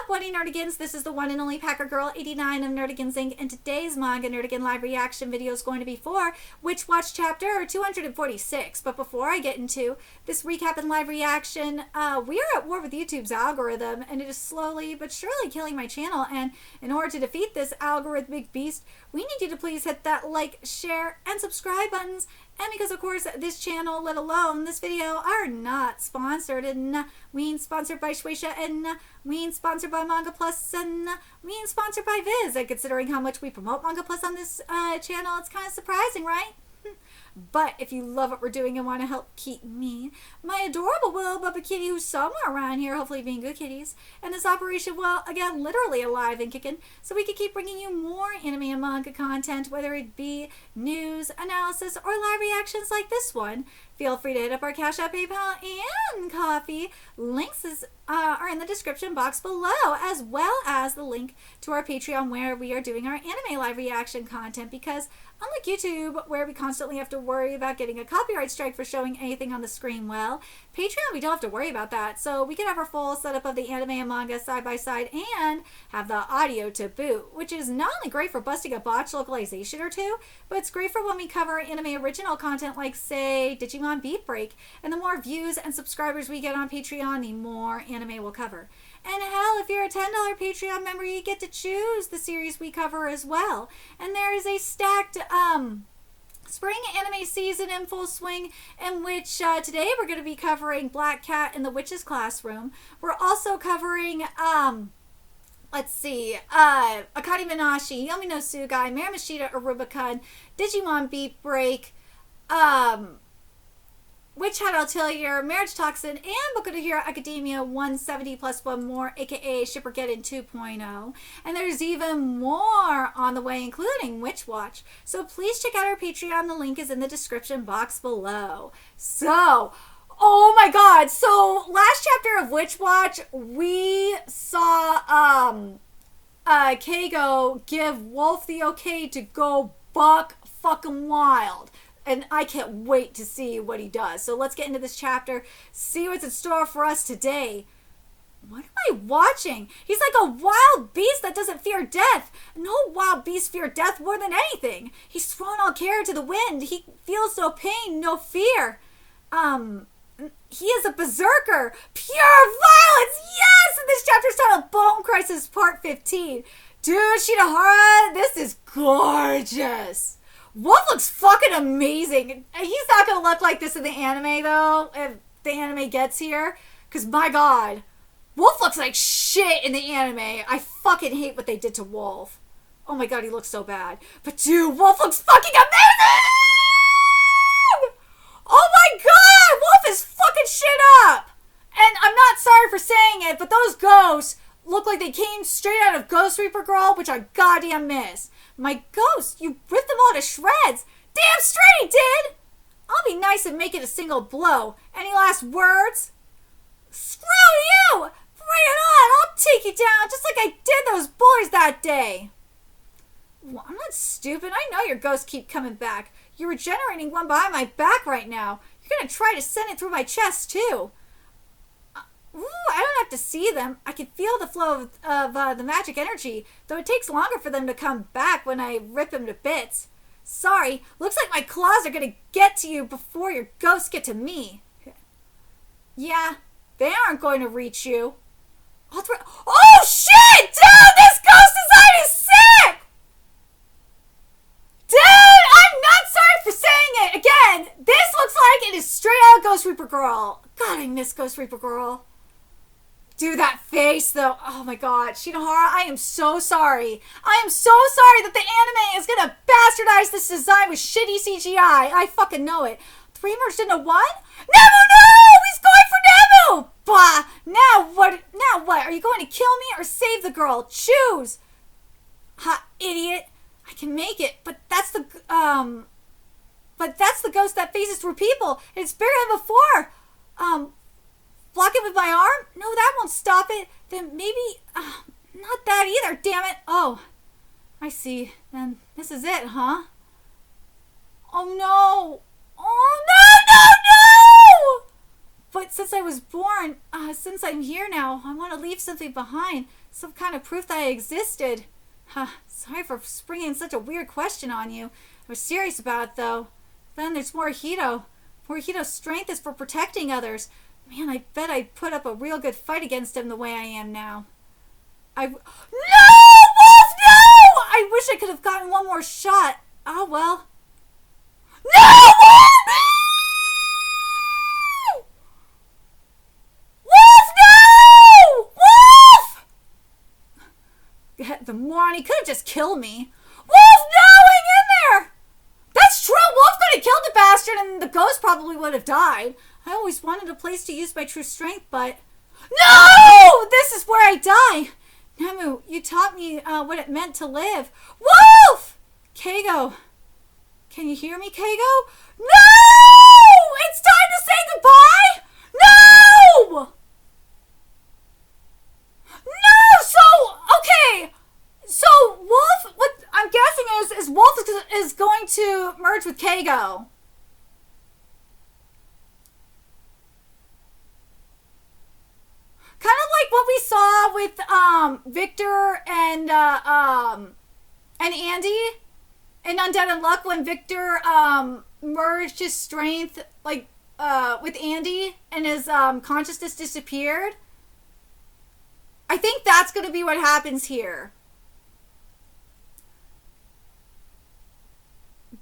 what nerdigans? This is the one and only Packer Girl 89 of Nerdigans Inc. And today's Manga Nerdigan live reaction video is going to be for Witch Watch chapter 246. But before I get into this recap and live reaction, we are at war with YouTube's algorithm, and it is slowly but surely killing my channel. And in order to defeat this algorithmic beast, we need you to please hit that like, share, and subscribe buttons. And because, of course, this channel, let alone this video, are not sponsored. And we ain't sponsored by Shueisha, and we ain't sponsored by Manga Plus, and we ain't sponsored by Viz. And considering how much we promote Manga Plus on this channel, it's kind of surprising, right? But if you love what we're doing and want to help keep me, my adorable little Bubba Kitty, who's somewhere around here, hopefully being good kitties, and this operation, well, again, literally alive and kicking, so we can keep bringing you more anime and manga content, whether it be news, analysis, or live reactions like this one. Feel free to hit up our Cash App, PayPal, and Coffee. Links are in the description box below, as well as the link to our Patreon where we are doing our anime live reaction content, because unlike YouTube, where we constantly have to worry about getting a copyright strike for showing anything on the screen, well, Patreon, we don't have to worry about that. So we can have our full setup of the anime and manga side by side and have the audio to boot, which is not only great for busting a botch localization or two, but it's great for when we cover anime original content like, say, Digimon Beat Break. And the more views and subscribers we get on Patreon, the more anime we'll cover. And hell, if you're a $10 Patreon member, you get to choose the series we cover as well. And there is a stacked spring anime season in full swing, in which today we're going to be covering Black Cat in the Witch's Classroom. We're also covering let's see, Akari Minashi, Yomi no Sugai, Marimashita Aruba-kun, Digimon Beat Break, Witch Hat Atelier, Marriage Toxin, and Boku no Hero Academia 170 plus one more, aka Shippergeddon 2.0. And there's even more on the way, including Witch Watch. So please check out our Patreon. The link is in the description box below. So, oh my god. So, last chapter of Witch Watch, we saw Keigo give Wolf the okay to go buck fucking wild. And I can't wait to see what he does. So let's get into this chapter, see what's in store for us today. What am I watching? He's like a wild beast that doesn't fear death. No wild beasts fear death more than anything. He's thrown all care to the wind. He feels no pain, no fear. He is a berserker. Pure violence. Yes! And this chapter's titled Bone Crisis Part 15. Dude, Shinohara, this is gorgeous. Wolf looks fucking amazing. He's not going to look like this in the anime, though, if the anime gets here. Because, my god, Wolf looks like shit in the anime. I fucking hate what they did to Wolf. Oh my god, he looks so bad. But, dude, Wolf looks fucking amazing! Oh my god! Wolf is fucking shit up! And I'm not sorry for saying it, but those ghosts look like they came straight out of Ghost Reaper Girl, which I goddamn miss. My ghost, you ripped them all to shreds. Damn straight he did! I'll be nice and make it a single blow. Any last words? Screw you! Bring it on! I'll take you down just like I did those bullies that day. Well, I'm not stupid. I know your ghosts keep coming back. You're regenerating one behind my back right now. You're gonna try to send it through my chest, too. Ooh, I don't have to see them. I can feel the flow of the magic energy, though it takes longer for them to come back when I rip them to bits. Sorry, looks like my claws are going to get to you before your ghosts get to me. Yeah, they aren't going to reach you. Oh shit, dude, this ghost design is sick! Dude, I'm not sorry for saying it. Again, this looks like it is straight out of Ghost Reaper Girl. God, I miss Ghost Reaper Girl. Dude, that face, though. Oh, my God. Shinohara, I am so sorry. I am so sorry that the anime is going to bastardize this design with shitty CGI. I fucking know it. 3 merged into 1? Nemu, no! He's going for Nemu! Bah! Now what? Now what? Are you going to kill me or save the girl? Choose! Ha, idiot. I can make it, but that's the ghost that phases through people. It's bigger than before. Block it with my arm? No, that won't stop it. Then maybe, not that either, damn it. Oh, I see. Then this is it, huh? Oh no. Oh no, no, no! But since I was born, since I'm here now, I want to leave something behind. Some kind of proof that I existed. Sorry for springing such a weird question on you. I was serious about it, though. Then there's Morihito. Morihito's strength is for protecting others. Man, I bet I'd put up a real good fight against him the way I am now. No! Wolf, no! I wish I could have gotten one more shot. Oh, well. No! Wolf! The moron, he could have just killed me. Wolf, no! Hang in there! That's true! Wolf could have killed the bastard and the ghost probably would have died. I always wanted a place to use my true strength, but... No! This is where I die! Nemu, you taught me what it meant to live. Wolf! Keigo. Can you hear me, Keigo? No! It's time to say goodbye! No! No! So, okay... So, Wolf, what I'm guessing is Wolf is going to merge with Keigo. Kind of like what we saw with Victor and Andy in Undead Unluck when Victor merged his strength with Andy and his consciousness disappeared. I think that's going to be what happens here.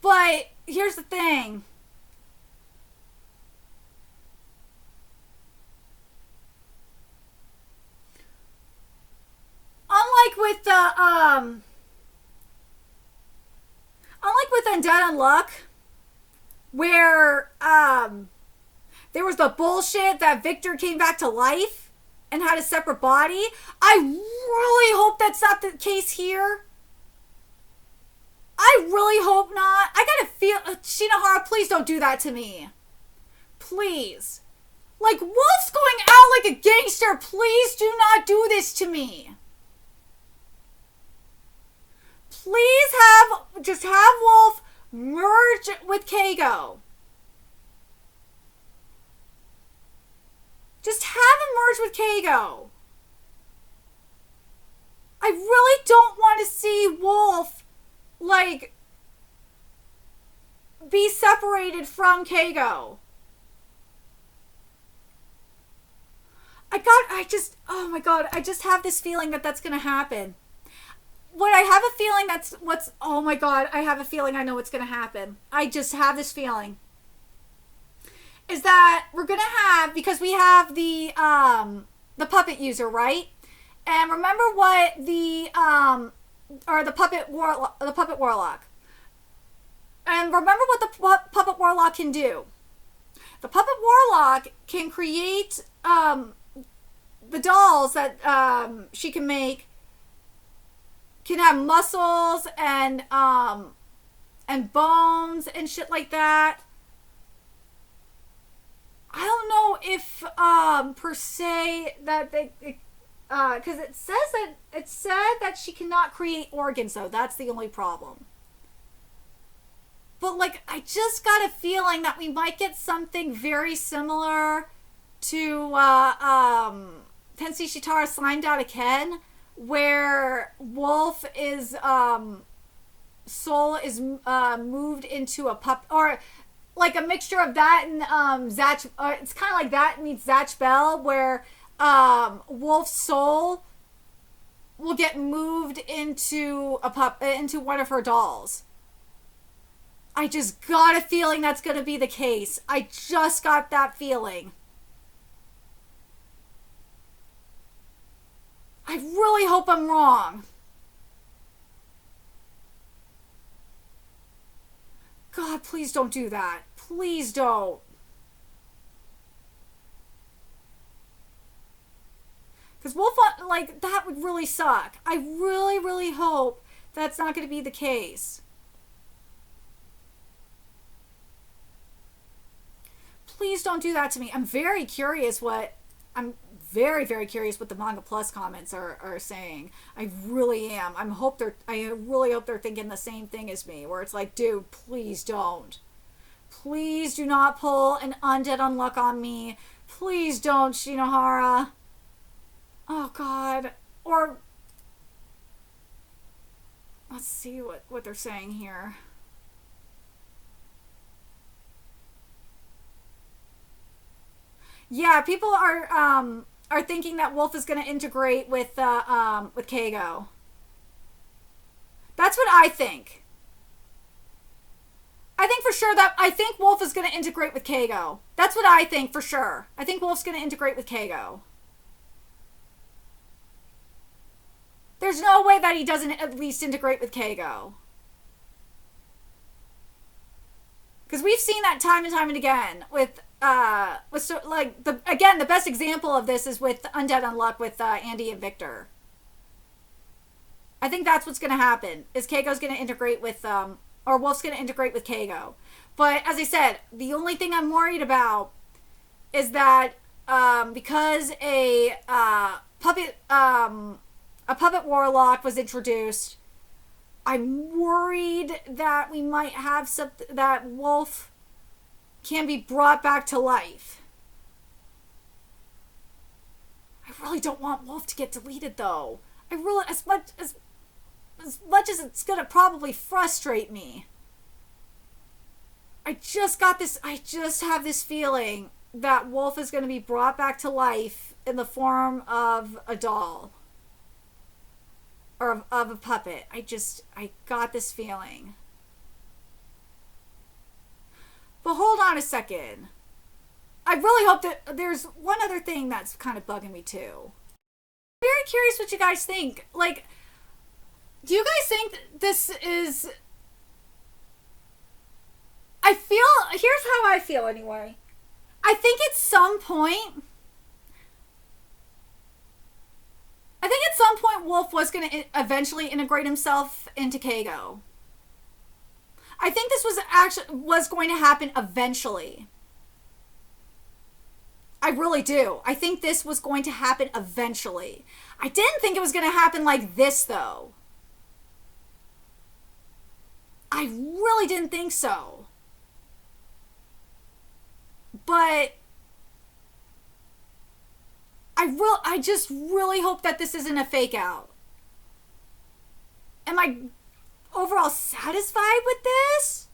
But here's the thing. Unlike with Undead Unluck, where there was the bullshit that Victor came back to life and had a separate body, I really hope that's not the case here. I really hope not. I gotta feel... Shinohara, please don't do that to me. Please. Like, Wolf's going out like a gangster. Please do not do this to me. Please just have Wolf merge with Keigo. Just have him merge with Keigo. I really don't want to see Wolf be separated from Keigo. Oh my god, I just have this feeling that that's gonna happen. I have a feeling oh my god, I have a feeling I know what's gonna happen. I just have this feeling. Is that we're gonna have, because we have the puppet user, right? And remember what the puppet warlock. And remember what the puppet warlock can do. The puppet warlock can create the dolls that she can make. Can have muscles and bones and shit like that. I don't know if per se that they. Because it said that she cannot create organs, though. That's the only problem. But I just got a feeling that we might get something very similar to Tensei Shitara Slimed Out of Ken, where Wolf is soul is moved into a pup, or like a mixture of that and Zatch. It's kind of like that meets Zatch Bell, where Wolf's soul will get moved into into one of her dolls. I just got a feeling that's going to be the case. I just got that feeling. I really hope I'm wrong. God, please don't do that. Please don't. Because Wolf, that would really suck. I really, really hope that's not going to be the case. Please don't do that to me. I'm very curious what the Manga Plus comments are saying. I really am. I really hope they're thinking the same thing as me, where it's like, dude, please don't. Please do not pull an Undead Unluck on me. Please don't, Shinohara. Oh, God. Or... Let's see what they're saying here. Yeah, people are thinking that Wolf is going to integrate with Keigo. That's what I think. I think Wolf is going to integrate with Keigo. That's what I think for sure. I think Wolf's going to integrate with Keigo. There's no way that he doesn't at least integrate with Keigo. Because we've seen that time and time and again with the best example of this is with Undead Unluck with Andy and Victor. I think that's what's going to happen. Is Keigo's going to integrate with or Wolf's going to integrate with Keigo. But as I said, the only thing I'm worried about is that because a puppet warlock was introduced, I'm worried that we might have that Wolf can be brought back to life. I really don't want Wolf to get deleted, though. I really, as much as it's gonna probably frustrate me. I just have this feeling that Wolf is gonna be brought back to life in the form of a doll. Or of a puppet. I got this feeling. But hold on a second. I really hope that there's one other thing that's kind of bugging me too. I'm very curious what you guys think. Like, do you guys think this is... here's how I feel anyway. I think at some point Wolf was going to eventually integrate himself into Keigo. I think this was going to happen eventually. I really do. I think this was going to happen eventually. I didn't think it was going to happen like this, though. I really didn't think so. But I just really hope that this isn't a fake out. Am I overall satisfied with this?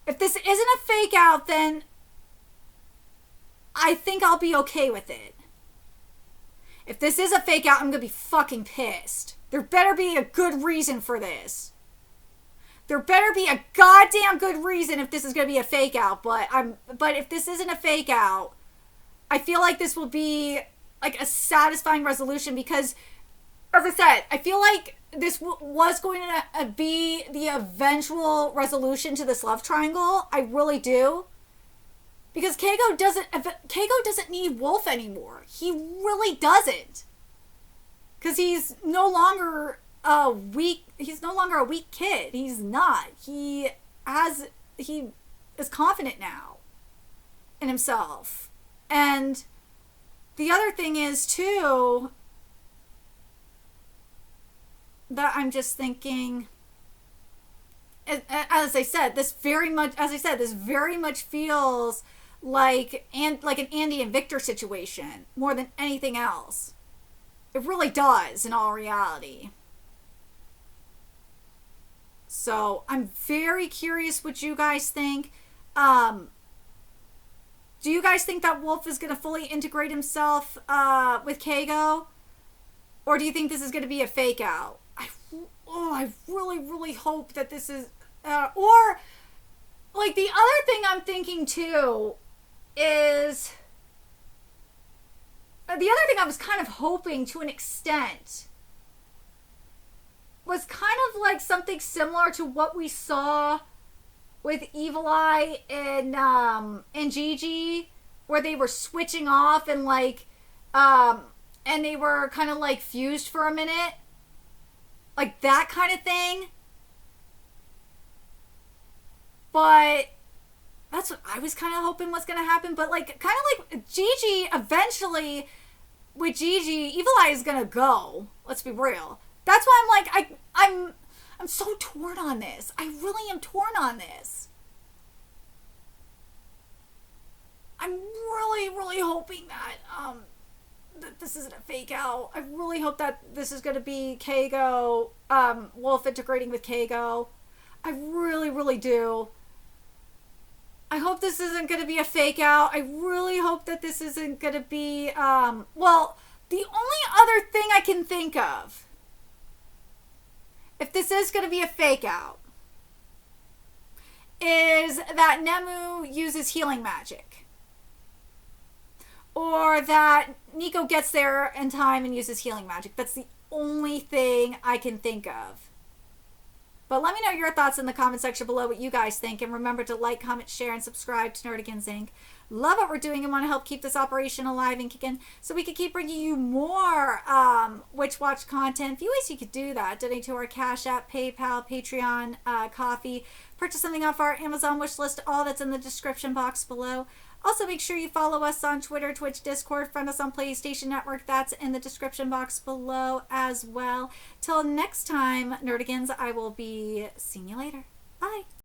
If this isn't a fake out, then I think I'll be okay with it. If this is a fake out, I'm gonna be fucking pissed. There better be a good reason for this. There better be a goddamn good reason if this is gonna be a fake out. But if this isn't a fake out, I feel like this will be like a satisfying resolution because, as I said, I feel like this was going to be the eventual resolution to this love triangle. I really do. Because Keigo doesn't need Wolf anymore. He really doesn't. Because he's no longer a weak kid. He's not. He is confident now in himself. And the other thing is too that I'm just thinking, as I said, this very much feels like an Andy and Victor situation more than anything else. It really does in all reality. So I'm very curious what you guys think. Do you guys think that Wolf is going to fully integrate himself with Keigo? Or do you think this is going to be a fake out? I really, really hope that this is... or, like, the other thing I'm thinking, too, is... the other thing I was kind of hoping, to an extent, was kind of like something similar to what we saw with Evil Eye and Gigi, where they were switching off and, like, and they were kind of, like, fused for a minute. Like, that kind of thing. But that's what I was kind of hoping was going to happen. But, like, kind of like Gigi, eventually, with Gigi, Evil Eye is going to go. Let's be real. That's why I'm like, I'm so torn on this. I really am torn on this. I'm really, really hoping that this isn't a fake out. I really hope that this is going to be Keigo, Wolf integrating with Keigo. I really, really do. I hope this isn't going to be a fake out. I really hope that this isn't going to be, well, the only other thing I can think of, if this is going to be a fake out, is that Nemu uses healing magic. Or that Nico gets there in time and uses healing magic. That's the only thing I can think of. But let me know your thoughts in the comment section below, what you guys think. And remember to like, comment, share, and subscribe to Nerdigans Inc. Love what we're doing and want to help keep this operation alive and kicking so we can keep bringing you more Witch Watch content. A few ways you could do that. Donate to our Cash App, PayPal, Patreon, Coffee. Purchase something off our Amazon wish list. All that's in the description box below. Also, make sure you follow us on Twitter, Twitch, Discord. Friend us on PlayStation Network. That's in the description box below as well. Till next time, Nerdigans, I will be seeing you later. Bye.